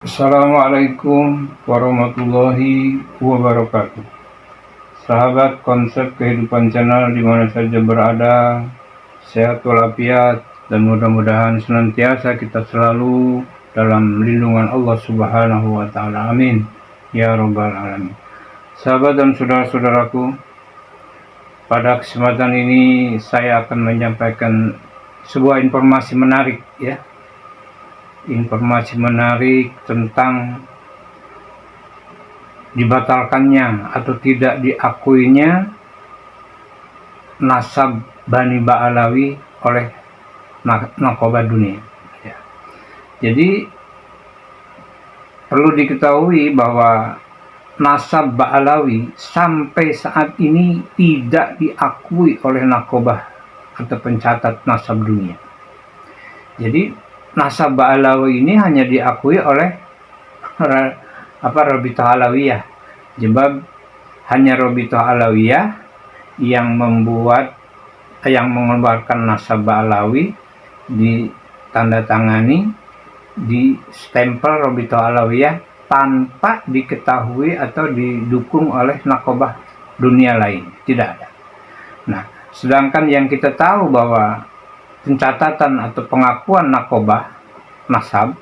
Assalamualaikum warahmatullahi wabarakatuh. Sahabat konsep kehidupan channel di mana saja berada, sehat walafiat dan mudah-mudahan senantiasa kita selalu dalam lindungan Allah Subhanahu wa taala. Amin ya rabbal alamin. Sahabat dan saudara-saudaraku, pada kesempatan ini saya akan menyampaikan sebuah informasi menarik ya. Informasi menarik tentang dibatalkannya atau tidak diakuinya nasab Bani Ba'alawi oleh Naqobah Dunia ya. Jadi perlu diketahui bahwa nasab Ba'alawi sampai saat ini tidak diakui oleh Naqobah atau pencatat nasab dunia. Jadi nasab Ba'alawi ini hanya diakui oleh Rabithah Alawiyah. Sebab hanya Rabithah Alawiyah yang mengeluarkan nasab Ba'alawi, ditandatangani, di stempel Rabithah Alawiyah tanpa diketahui atau didukung oleh Naqobah dunia lain. Tidak ada. Nah, sedangkan yang kita tahu bahwa pencatatan atau pengakuan Naqobah nasab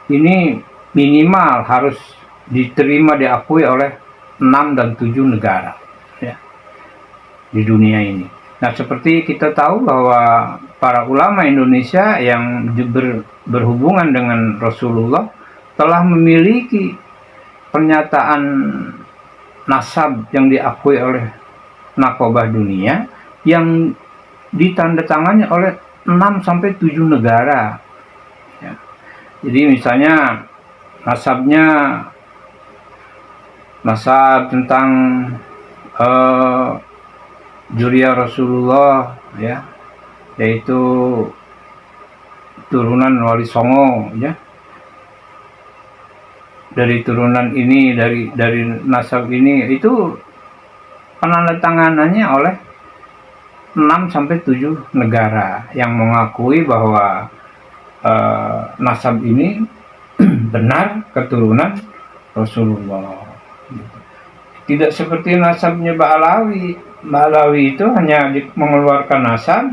ini minimal harus diterima diakui oleh 6 dan 7 negara ya, di dunia ini. Nah, seperti kita tahu bahwa para ulama Indonesia yang berhubungan dengan Rasulullah telah memiliki pernyataan nasab yang diakui oleh Naqobah dunia yang ditandatangani oleh 6 sampai 7 negara ya. Jadi misalnya nasab tentang Dzurriyyah Rasulullah ya, yaitu turunan Wali Songo ya. Dari turunan ini, dari nasab ini, itu penandatanganannya oleh 6 sampai 7 negara yang mengakui bahwa nasab ini benar keturunan Rasulullah. Tidak seperti nasabnya Ba'alawi. Ba'alawi itu hanya mengeluarkan nasab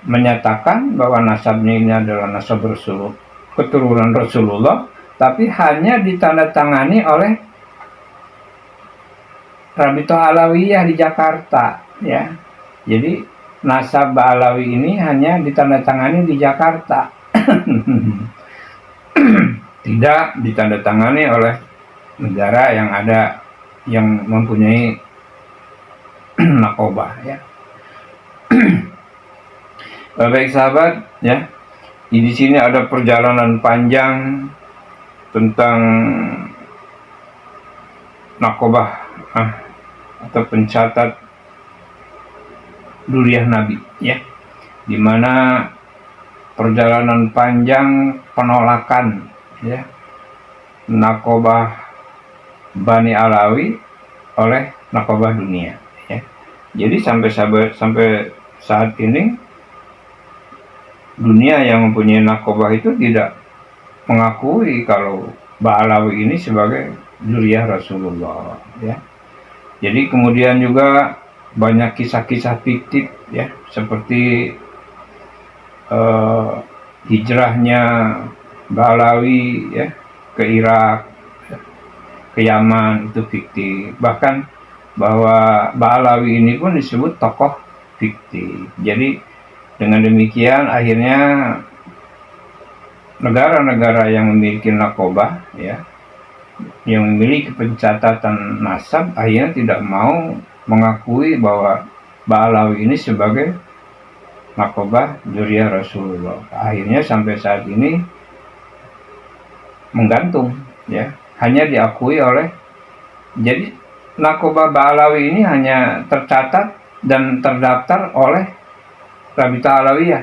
menyatakan bahwa nasabnya ini adalah nasab Rasulullah, keturunan Rasulullah, tapi hanya ditandatangani oleh Rabithah Alawiyah di Jakarta ya. Jadi nasab Ba'alawi ini hanya ditandatangani di Jakarta. Tidak ditandatangani oleh negara yang mempunyai Naqobah ya. Baik sahabat ya, di sini ada perjalanan panjang tentang Naqobah atau pencatat Dzurriyyah Nabi ya, dimana perjalanan panjang penolakan ya Naqobah Bani Alawi oleh Naqobah dunia ya. Jadi sampai saat ini dunia yang mempunyai Naqobah itu tidak mengakui kalau Ba'alawi ini sebagai Dzurriyyah Rasulullah ya. Jadi kemudian juga banyak kisah-kisah fiktif ya, seperti hijrahnya Ba'alawi ya ke Irak, ke Yaman, itu fiktif. Bahkan bahwa Ba'alawi ini pun disebut tokoh fiktif. Jadi dengan demikian akhirnya negara-negara yang memiliki Naqobah ya, yang memiliki pencatatan nasab, akhirnya tidak mau mengakui bahwa Ba'alawi ini sebagai Naqobah Dzurriyyah Rasulullah. Akhirnya sampai saat ini menggantung ya, hanya diakui oleh, jadi Naqobah Ba'alawi ini hanya tercatat dan terdaftar oleh Rabithah Alawiyah.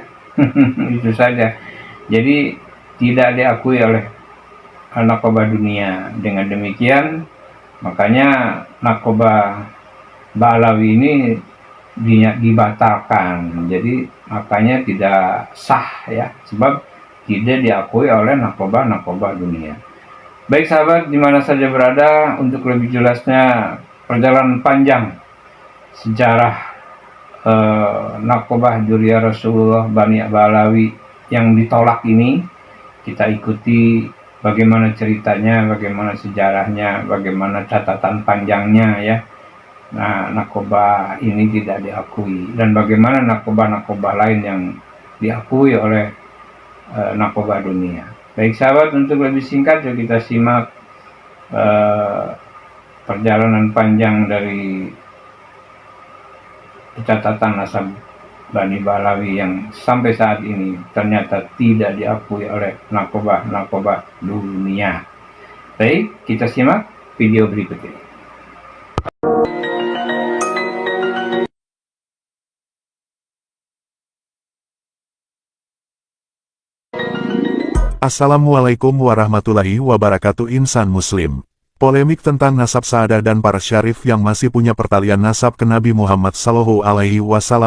Itu saja. Jadi tidak diakui oleh Naqobah dunia. Dengan demikian makanya Naqobah Ba'alawi ini dibatalkan. Jadi makanya tidak sah ya, sebab tidak diakui oleh narkoba dunia. Baik sahabat, di mana saja berada, untuk lebih jelasnya perjalanan panjang sejarah narkoba Dzurriyyah Rasulullah Bani Ba'alawi yang ditolak ini, kita ikuti bagaimana ceritanya, bagaimana sejarahnya, bagaimana catatan panjangnya ya. Nah, narkoba ini tidak diakui, dan bagaimana narkoba lain yang diakui oleh narkoba dunia. Baik sahabat, untuk lebih singkat yuk kita simak perjalanan panjang dari catatan nasab Bani Ba'alawi yang sampai saat ini ternyata tidak diakui oleh narkoba dunia. Baik, kita simak video berikut ini. Assalamualaikum warahmatullahi wabarakatuh. Insan muslim. Polemik tentang nasab Sa'adah dan para syarif yang masih punya pertalian nasab ke Nabi Muhammad SAW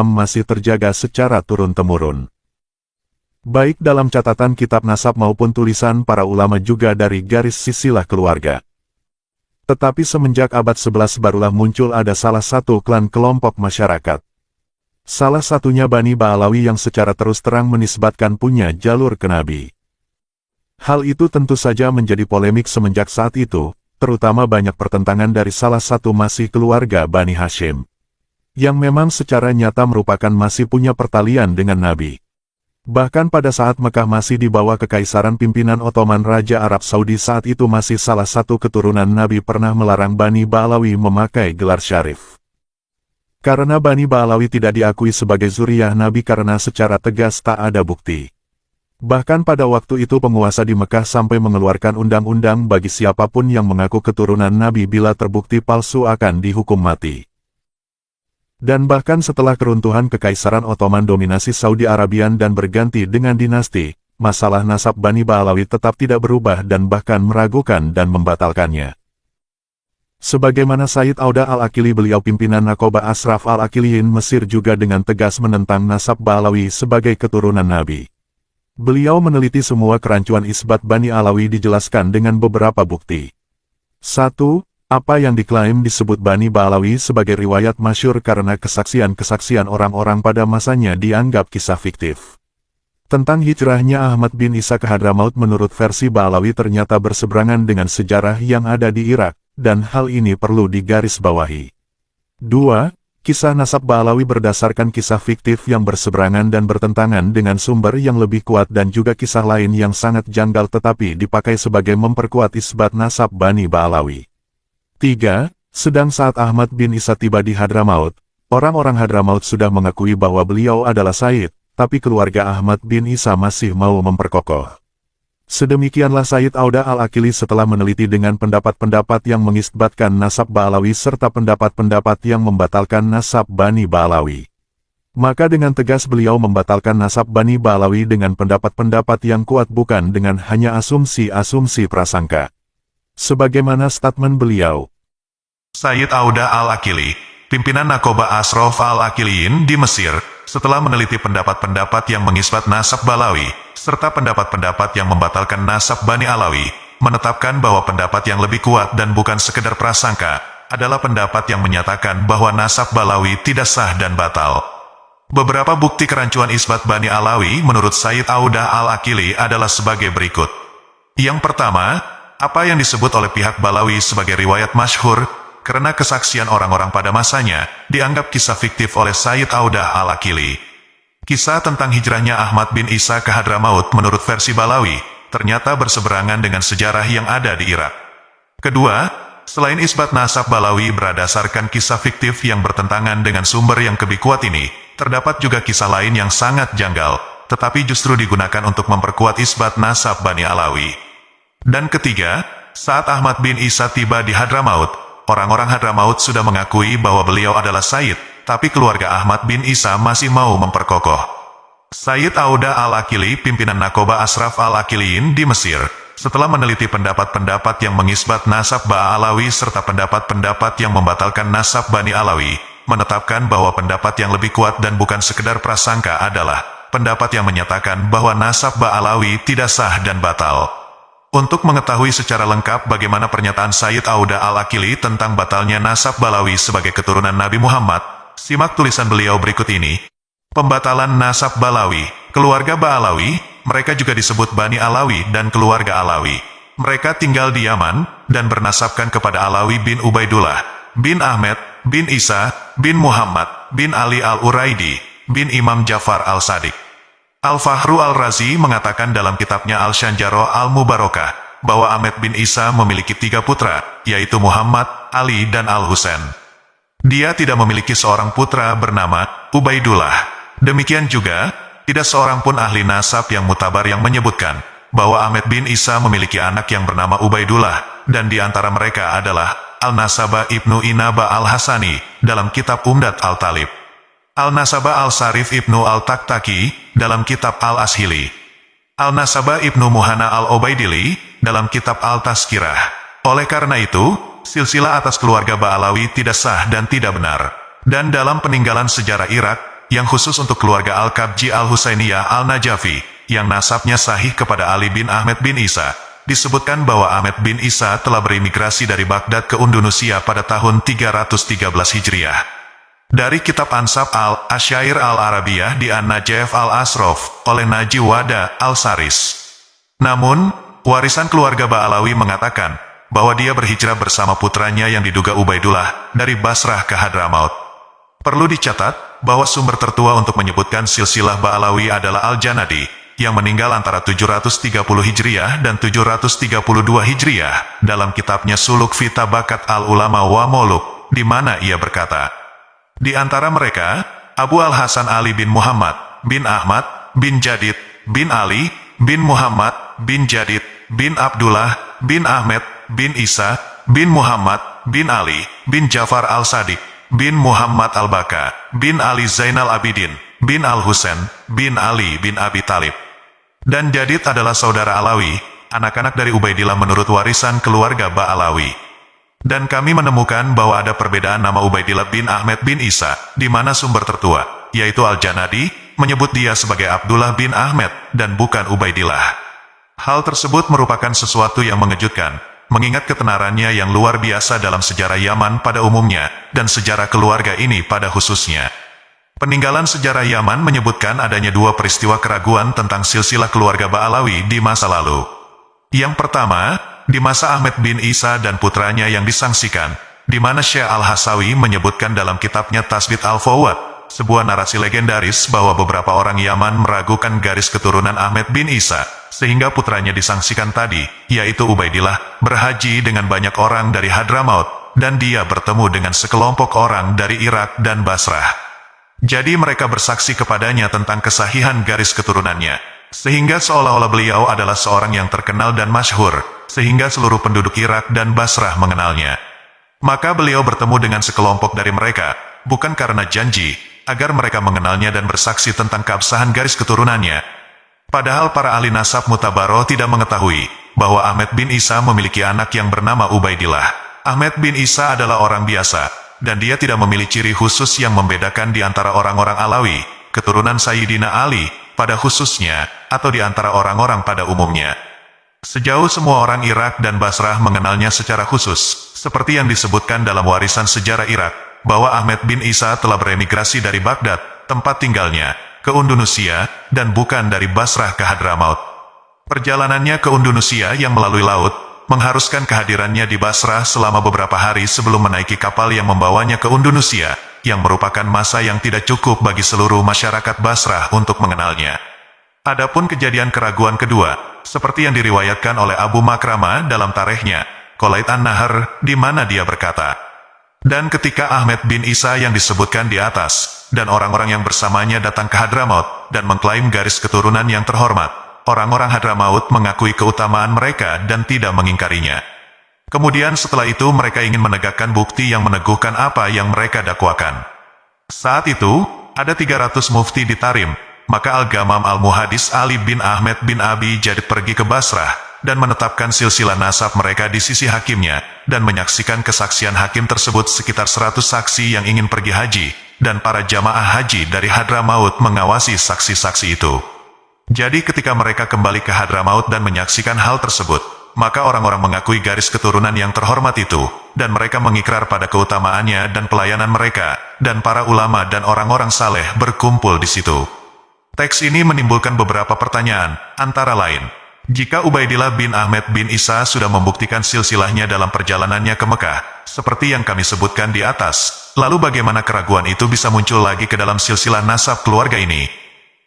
masih terjaga secara turun-temurun. Baik dalam catatan kitab nasab maupun tulisan para ulama juga dari garis silsilah keluarga. Tetapi semenjak abad 11 barulah muncul ada salah satu klan kelompok masyarakat. Salah satunya Bani Ba'alawi yang secara terus terang menisbatkan punya jalur ke Nabi. Hal itu tentu saja menjadi polemik semenjak saat itu, terutama banyak pertentangan dari salah satu masih keluarga Bani Hashim, yang memang secara nyata merupakan masih punya pertalian dengan Nabi. Bahkan pada saat Mekah masih di bawah kekaisaran pimpinan Ottoman, Raja Arab Saudi saat itu masih salah satu keturunan Nabi pernah melarang Bani Ba'alawi memakai gelar syarif. Karena Bani Ba'alawi tidak diakui sebagai zuriyah Nabi karena secara tegas tak ada bukti. Bahkan pada waktu itu penguasa di Mekah sampai mengeluarkan undang-undang bagi siapapun yang mengaku keturunan Nabi bila terbukti palsu akan dihukum mati. Dan bahkan setelah keruntuhan Kekaisaran Ottoman dominasi Saudi Arabian dan berganti dengan dinasti, masalah nasab Bani Ba'alawi tetap tidak berubah dan bahkan meragukan dan membatalkannya. Sebagaimana Sayyid Auda Al-Aqili, beliau pimpinan Naqobah Ashraf Al-Aqiliyin Mesir, juga dengan tegas menentang nasab Ba'alawi sebagai keturunan Nabi. Beliau meneliti semua kerancuan isbat Bani Alawi dijelaskan dengan beberapa bukti. 1. Apa yang diklaim disebut Bani Ba'alawi sebagai riwayat masyhur karena kesaksian-kesaksian orang-orang pada masanya dianggap kisah fiktif. Tentang hijrahnya Ahmad bin Isa ke Hadramaut menurut versi Ba'alawi ternyata berseberangan dengan sejarah yang ada di Irak, dan hal ini perlu digarisbawahi. 2. Kisah nasab Ba'alawi berdasarkan kisah fiktif yang berseberangan dan bertentangan dengan sumber yang lebih kuat dan juga kisah lain yang sangat janggal tetapi dipakai sebagai memperkuat isbat nasab Bani Ba'alawi. 3. Sedang saat Ahmad bin Isa tiba di Hadramaut, orang-orang Hadramaut sudah mengakui bahwa beliau adalah Sayyid, tapi keluarga Ahmad bin Isa masih mau memperkokoh. Sedemikianlah Sayyid Auda Al-Aqili setelah meneliti dengan pendapat-pendapat yang mengisbatkan nasab Ba'alawi serta pendapat-pendapat yang membatalkan nasab Bani Ba'alawi. Maka dengan tegas beliau membatalkan nasab Bani Ba'alawi dengan pendapat-pendapat yang kuat, bukan dengan hanya asumsi-asumsi prasangka. Sebagaimana statement beliau, Sayyid Auda Al-Aqili, pimpinan Naqobah Ashraf Al-Aqiliyin di Mesir, setelah meneliti pendapat-pendapat yang mengisbat nasab Ba'alawi, serta pendapat-pendapat yang membatalkan nasab Bani Alawi, menetapkan bahwa pendapat yang lebih kuat dan bukan sekedar prasangka, adalah pendapat yang menyatakan bahwa nasab Ba'alawi tidak sah dan batal. Beberapa bukti kerancuan isbat Bani Alawi menurut Sayyid Auda Al-Aqili adalah sebagai berikut. Yang pertama, apa yang disebut oleh pihak Ba'alawi sebagai riwayat masyhur, karena kesaksian orang-orang pada masanya, dianggap kisah fiktif oleh Sayyid Auda Al-Aqili. Kisah tentang hijrahnya Ahmad bin Isa ke Hadramaut menurut versi Ba'alawi, ternyata berseberangan dengan sejarah yang ada di Irak. Kedua, selain isbat nasab Ba'alawi berdasarkan kisah fiktif yang bertentangan dengan sumber yang lebih kuat ini, terdapat juga kisah lain yang sangat janggal, tetapi justru digunakan untuk memperkuat isbat nasab Bani Alawi. Dan ketiga, saat Ahmad bin Isa tiba di Hadramaut, orang-orang Hadramaut sudah mengakui bahwa beliau adalah Sayyid, tapi keluarga Ahmad bin Isa masih mau memperkokoh. Sayyid Auda Al-Aqili, pimpinan Naqobah Ashraf Al-Aqiliyin di Mesir, setelah meneliti pendapat-pendapat yang mengisbat nasab Ba'alawi serta pendapat-pendapat yang membatalkan nasab Bani Alawi, menetapkan bahwa pendapat yang lebih kuat dan bukan sekedar prasangka adalah pendapat yang menyatakan bahwa nasab Ba'alawi tidak sah dan batal. Untuk mengetahui secara lengkap bagaimana pernyataan Sayyid Auda Al-Akili tentang batalnya nasab Ba'alawi sebagai keturunan Nabi Muhammad, simak tulisan beliau berikut ini. Pembatalan nasab Ba'alawi. Keluarga Ba'alawi, mereka juga disebut Bani Alawi dan keluarga Alawi. Mereka tinggal di Yaman, dan bernasabkan kepada Alawi bin Ubaidullah, bin Ahmed, bin Isa, bin Muhammad, bin Ali al-Uraidi, bin Imam Ja'far al-Sadiq. Al-Fahru al-Razi mengatakan dalam kitabnya Al-Shanjaro al-Mubarakah, bahwa Ahmed bin Isa memiliki 3 putra, yaitu Muhammad, Ali dan Al-Husain. Dia tidak memiliki seorang putra bernama Ubaidullah. Demikian juga, tidak seorang pun ahli nasab yang mutabar yang menyebutkan bahwa Ahmed bin Isa memiliki anak yang bernama Ubaidullah, dan di antara mereka adalah Al-Nasaba Ibnu Inaba Al-Hasani dalam kitab Umdat Al-Talib, Al-Nasaba Al-Sarif Ibnu Al-Taktaki dalam kitab Al-Ashili, Al-Nasaba Ibnu Muhana Al-Obaidili dalam kitab Al-Tazkirah. Oleh karena itu, silsilah atas keluarga Ba'alawi tidak sah dan tidak benar. Dan dalam peninggalan sejarah Irak, yang khusus untuk keluarga Al-Kabji Al-Husainiyah Al-Najafi, yang nasabnya sahih kepada Ali bin Ahmed bin Isa, disebutkan bahwa Ahmed bin Isa telah berimigrasi dari Baghdad ke Indonesia pada tahun 313 Hijriah. Dari kitab Ansab Al-Asyair Al-Arabiyah di An-Najaf Al-Asrof oleh Naji Wada Al-Saris. Namun, warisan keluarga Ba'alawi mengatakan bahwa dia berhijrah bersama putranya yang diduga Ubaidullah dari Basrah ke Hadramaut. Perlu dicatat bahwa sumber tertua untuk menyebutkan silsilah Ba'alawi adalah Al-Janadi, yang meninggal antara 730 Hijriah dan 732 Hijriah, dalam kitabnya Suluk fi Tabakat Al-Ulama wa Moluk, di mana ia berkata, di antara mereka, Abu Al-Hasan Ali bin Muhammad, bin Ahmad, bin Jadid, bin Ali, bin Muhammad, bin Jadid, bin Abdullah, bin Ahmed, bin Isa, bin Muhammad, bin Ali, bin Ja'far Al-Sadiq, bin Muhammad Al-Baka, bin Ali Zainal Abidin, bin Al-Husain, bin Ali bin Abi Talib. Dan Jadid adalah saudara Alawi, anak-anak dari Ubaidillah menurut warisan keluarga Ba'alawi. Dan kami menemukan bahwa ada perbedaan nama Ubaidillah bin Ahmed bin Isa, di mana sumber tertua, yaitu Al-Janadi, menyebut dia sebagai Abdullah bin Ahmed, dan bukan Ubaidillah. Hal tersebut merupakan sesuatu yang mengejutkan, mengingat ketenarannya yang luar biasa dalam sejarah Yaman pada umumnya, dan sejarah keluarga ini pada khususnya. Peninggalan sejarah Yaman menyebutkan adanya 2 peristiwa keraguan tentang silsilah keluarga Ba'alawi di masa lalu. Yang pertama, di masa Ahmed bin Isa dan putranya yang disangsikan, di mana Syekh Al-Hasawi menyebutkan dalam kitabnya Tasbit Al-Fawad, sebuah narasi legendaris bahwa beberapa orang Yaman meragukan garis keturunan Ahmed bin Isa, sehingga putranya disangsikan tadi, yaitu Ubaidillah, berhaji dengan banyak orang dari Hadramaut, dan dia bertemu dengan sekelompok orang dari Irak dan Basrah. Jadi mereka bersaksi kepadanya tentang kesahihan garis keturunannya, sehingga seolah-olah beliau adalah seorang yang terkenal dan masyhur, sehingga seluruh penduduk Irak dan Basrah mengenalnya. Maka beliau bertemu dengan sekelompok dari mereka, bukan karena janji, agar mereka mengenalnya dan bersaksi tentang keabsahan garis keturunannya. Padahal para ahli nasab mutabaroh tidak mengetahui, bahwa Ahmed bin Isa memiliki anak yang bernama Ubaidillah. Ahmed bin Isa adalah orang biasa, dan dia tidak memiliki ciri khusus yang membedakan di antara orang-orang Alawi, keturunan Sayyidina Ali, pada khususnya, atau di antara orang-orang pada umumnya. Sejauh semua orang Irak dan Basrah mengenalnya secara khusus, seperti yang disebutkan dalam warisan sejarah Irak, bahwa Ahmed bin Isa telah beremigrasi dari Baghdad, tempat tinggalnya, ke Indonesia, dan bukan dari Basrah ke Hadramaut. Perjalanannya ke Indonesia yang melalui laut, mengharuskan kehadirannya di Basrah selama beberapa hari sebelum menaiki kapal yang membawanya ke Indonesia, yang merupakan masa yang tidak cukup bagi seluruh masyarakat Basrah untuk mengenalnya. Adapun kejadian keraguan kedua, seperti yang diriwayatkan oleh Abu Makrama dalam tarikhnya, Qolait An-Nahar, di mana dia berkata, dan ketika Ahmed bin Isa yang disebutkan di atas, dan orang-orang yang bersamanya datang ke Hadramaut, dan mengklaim garis keturunan yang terhormat, orang-orang Hadramaut mengakui keutamaan mereka dan tidak mengingkarinya. Kemudian setelah itu mereka ingin menegakkan bukti yang meneguhkan apa yang mereka dakwakan. Saat itu, ada 300 mufti di Tarim, maka Al-Gamam Al-Muhadis Ali bin Ahmed bin Abi Jadid pergi ke Basrah, dan menetapkan silsilah nasab mereka di sisi hakimnya, dan menyaksikan kesaksian hakim tersebut sekitar 100 saksi yang ingin pergi haji, dan para jamaah haji dari Hadramaut mengawasi saksi-saksi itu. Jadi ketika mereka kembali ke Hadramaut dan menyaksikan hal tersebut, maka orang-orang mengakui garis keturunan yang terhormat itu, dan mereka mengikrar pada keutamaannya dan pelayanan mereka, dan para ulama dan orang-orang saleh berkumpul di situ. Teks ini menimbulkan beberapa pertanyaan, antara lain, jika Ubaidillah bin Ahmed bin Isa sudah membuktikan silsilahnya dalam perjalanannya ke Mekah, seperti yang kami sebutkan di atas, lalu bagaimana keraguan itu bisa muncul lagi ke dalam silsilah nasab keluarga ini?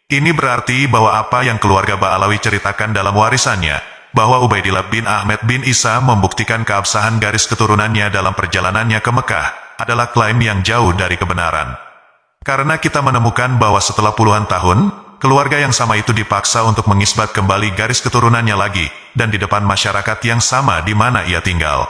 Ini berarti bahwa apa yang keluarga Ba'alawi ceritakan dalam warisannya, bahwa Ubaidillah bin Ahmed bin Isa membuktikan keabsahan garis keturunannya dalam perjalanannya ke Mekah, adalah klaim yang jauh dari kebenaran. Karena kita menemukan bahwa setelah puluhan tahun, keluarga yang sama itu dipaksa untuk mengisbat kembali garis keturunannya lagi, dan di depan masyarakat yang sama di mana ia tinggal.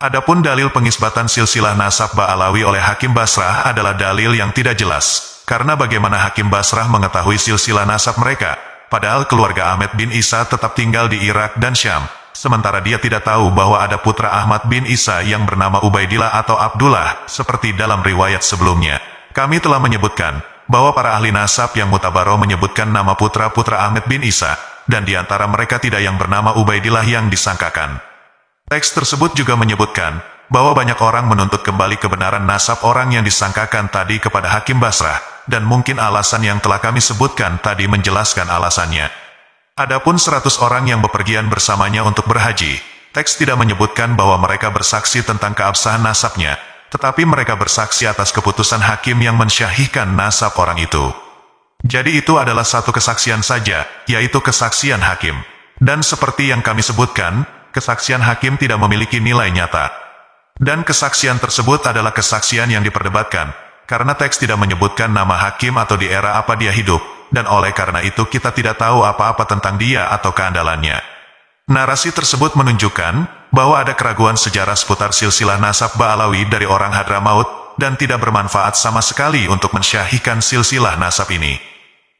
Adapun dalil pengisbatan silsilah nasab Ba'alawi oleh Hakim Basrah adalah dalil yang tidak jelas, karena bagaimana Hakim Basrah mengetahui silsilah nasab mereka, padahal keluarga Ahmed bin Isa tetap tinggal di Irak dan Syam, sementara dia tidak tahu bahwa ada putra Ahmad bin Isa yang bernama Ubaidillah atau Abdullah, seperti dalam riwayat sebelumnya. Kami telah menyebutkan bahwa para ahli nasab yang mutabaroh menyebutkan nama putra-putra Ahmed bin Isa, dan di antara mereka tidak yang bernama Ubaidillah yang disangkakan. Teks tersebut juga menyebutkan bahwa banyak orang menuntut kembali kebenaran nasab orang yang disangkakan tadi kepada Hakim Basrah, dan mungkin alasan yang telah kami sebutkan tadi menjelaskan alasannya. Adapun 100 orang yang bepergian bersamanya untuk berhaji, teks tidak menyebutkan bahwa mereka bersaksi tentang keabsahan nasabnya, tetapi mereka bersaksi atas keputusan hakim yang mensyahihkan nasab orang itu. Jadi itu adalah satu kesaksian saja, yaitu kesaksian hakim. Dan seperti yang kami sebutkan, kesaksian hakim tidak memiliki nilai nyata. Dan kesaksian tersebut adalah kesaksian yang diperdebatkan, karena teks tidak menyebutkan nama hakim atau di era apa dia hidup, dan oleh karena itu kita tidak tahu apa-apa tentang dia atau keandalannya. Narasi tersebut menunjukkan bahwa ada keraguan sejarah seputar silsilah nasab Ba'alawi dari orang Hadramaut, dan tidak bermanfaat sama sekali untuk mensyahihkan silsilah nasab ini.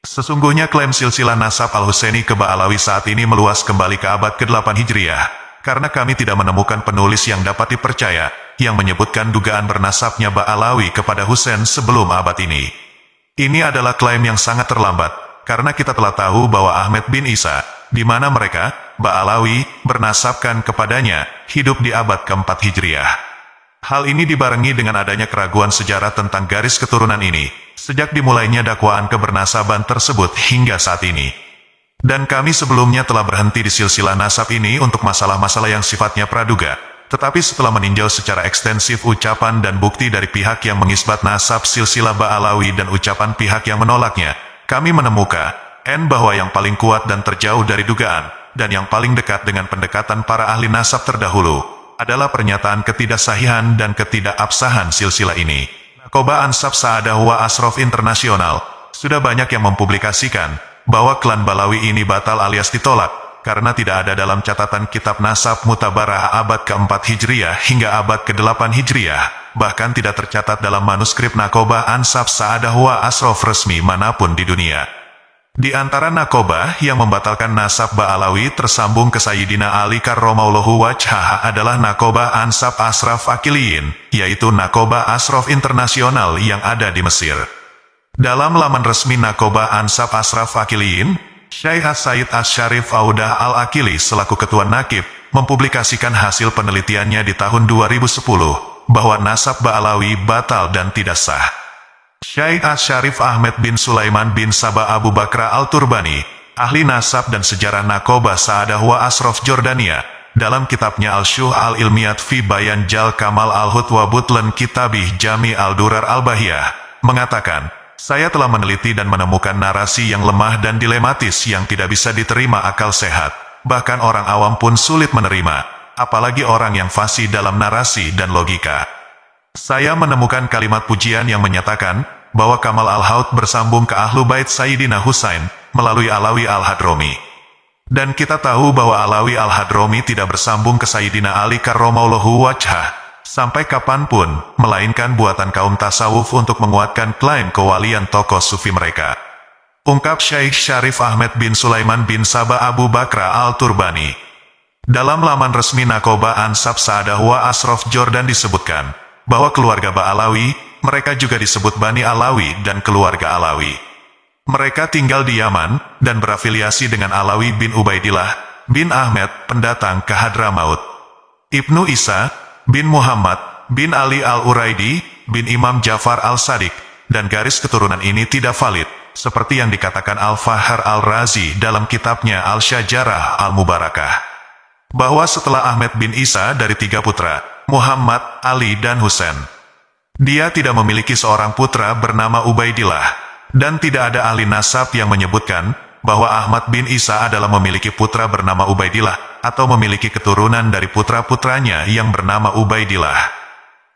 Sesungguhnya klaim silsilah nasab Al-Husaini ke Ba'alawi saat ini meluas kembali ke abad ke-8 Hijriah, karena kami tidak menemukan penulis yang dapat dipercaya, yang menyebutkan dugaan bernasabnya Ba'alawi kepada Husain sebelum abad ini. Ini adalah klaim yang sangat terlambat, karena kita telah tahu bahwa Ahmed bin Isa, di mana mereka, Ba'alawi, bernasabkan kepadanya, hidup di abad ke-4 Hijriah. Hal ini dibarengi dengan adanya keraguan sejarah tentang garis keturunan ini, sejak dimulainya dakwaan kebernasaban tersebut hingga saat ini. Dan kami sebelumnya telah berhenti di silsilah nasab ini untuk masalah-masalah yang sifatnya praduga, tetapi setelah meninjau secara ekstensif ucapan dan bukti dari pihak yang mengisbat nasab silsilah Ba'alawi dan ucapan pihak yang menolaknya, kami menemukan bahwa yang paling kuat dan terjauh dari dugaan, dan yang paling dekat dengan pendekatan para ahli nasab terdahulu, adalah pernyataan ketidaksahihan dan ketidakabsahan silsilah ini. Nakoba Ansab Sa'adah wa Ashraf Internasional sudah banyak yang mempublikasikan bahwa klan Ba'alawi ini batal alias ditolak, karena tidak ada dalam catatan kitab nasab mutabarah abad ke-4 Hijriah hingga abad ke-8 Hijriah, bahkan tidak tercatat dalam manuskrip Nakoba Ansab Sa'adah wa Ashraf resmi manapun di dunia. Di antara nakobah yang membatalkan nasab Ba'alawi tersambung ke Sayyidina Ali karramallahu wajhah adalah nakobah Ansab Ashraf Akiliyin, yaitu nakobah Ashraf Internasional yang ada di Mesir. Dalam laman resmi nakobah Ansab Ashraf Akiliyin, Syekh Said Asy-Syarif Audah Al-Akili selaku ketua nakib, mempublikasikan hasil penelitiannya di tahun 2010, bahwa nasab Ba'alawi batal dan tidak sah. Syekh Asy-Syarif Ahmed bin Sulaiman bin Sabah Abu Bakra Al-Turbani, ahli nasab dan sejarah Nakoba Sa'adah wa Ashraf Jordania, dalam kitabnya Al-Syuh Al-Ilmiyat fi Bayan Jal Kamal Al-Hut wa Butlan Kitabih Jami Al-Durar Al-Bahiyah, mengatakan, saya telah meneliti dan menemukan narasi yang lemah dan dilematis yang tidak bisa diterima akal sehat, bahkan orang awam pun sulit menerima, apalagi orang yang fasih dalam narasi dan logika. Saya menemukan kalimat pujian yang menyatakan bahwa Kamal Al-Haut bersambung ke Ahlu Bait Sayyidina Husain melalui Alawi Al-Hadromi. Dan kita tahu bahwa Alawi Al-Hadromi tidak bersambung ke Sayyidina Ali karramallahu wajhah sampai kapanpun, melainkan buatan kaum tasawuf untuk menguatkan klaim kewalian tokoh sufi mereka. Ungkap Syekh Syarif Ahmed bin Sulaiman bin Sabah Abu Bakra Al-Turbani. Dalam laman resmi Nakoba Ansab Sa'adah wa Ashraf Jordan disebutkan bahwa keluarga Ba'alawi mereka juga disebut Bani Alawi dan keluarga Alawi. Mereka tinggal di Yaman, dan berafiliasi dengan Alawi bin Ubaidillah, bin Ahmed, pendatang ke Hadramaut. Ibnu Isa, bin Muhammad, bin Ali al-Uraidi, bin Imam Ja'far al-Sadiq, dan garis keturunan ini tidak valid, seperti yang dikatakan Al-Fahar al-Razi dalam kitabnya Al-Syajarah al-Mubarakah, bahwa setelah Ahmed bin Isa dari 3 putra, Muhammad, Ali, dan Husain, dia tidak memiliki seorang putra bernama Ubaidillah, dan tidak ada ahli nasab yang menyebutkan bahwa Ahmad bin Isa adalah memiliki putra bernama Ubaidillah, atau memiliki keturunan dari putra-putranya yang bernama Ubaidillah.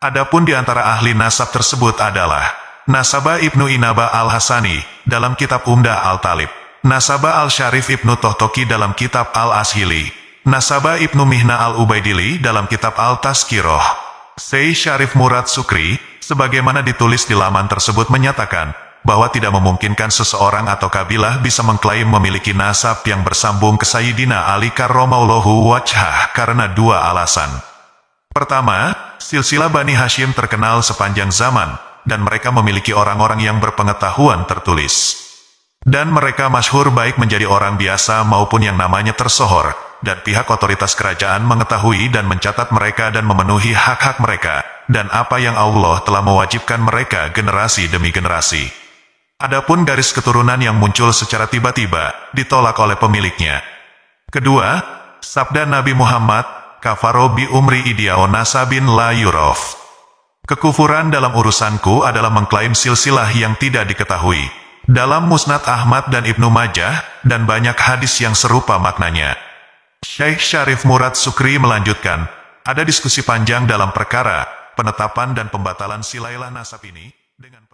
Adapun di antara ahli nasab tersebut adalah Nasabah Ibnu Inaba al-Hasani dalam kitab Umdah al-Talib, Nasabah al-Syarif Ibnu Tohtoki dalam kitab al-Ashili, Nasabah Ibnu Mihna al-Ubaidili dalam kitab al-Tazkiroh. Syekh Syarif Murad Sukri, sebagaimana ditulis di laman tersebut, menyatakan bahwa tidak memungkinkan seseorang atau kabilah bisa mengklaim memiliki nasab yang bersambung ke Sayyidina Ali karramallahu wajhah karena 2 alasan. Pertama, silsilah Bani Hashim terkenal sepanjang zaman, dan mereka memiliki orang-orang yang berpengetahuan tertulis. Dan mereka masyhur baik menjadi orang biasa maupun yang namanya tersohor, dan pihak otoritas kerajaan mengetahui dan mencatat mereka dan memenuhi hak-hak mereka, dan apa yang Allah telah mewajibkan mereka generasi demi generasi. Adapun garis keturunan yang muncul secara tiba-tiba, ditolak oleh pemiliknya. Kedua, sabda Nabi Muhammad, kafaro bi umri idiao nasabin la yurof. Kekufuran dalam urusanku adalah mengklaim silsilah yang tidak diketahui. Dalam Musnad Ahmad dan Ibnu Majah, dan banyak hadis yang serupa maknanya. Syekh Syarif Murad Sukri melanjutkan, ada diskusi panjang dalam perkara penetapan dan pembatalan silsilah nasab ini dengan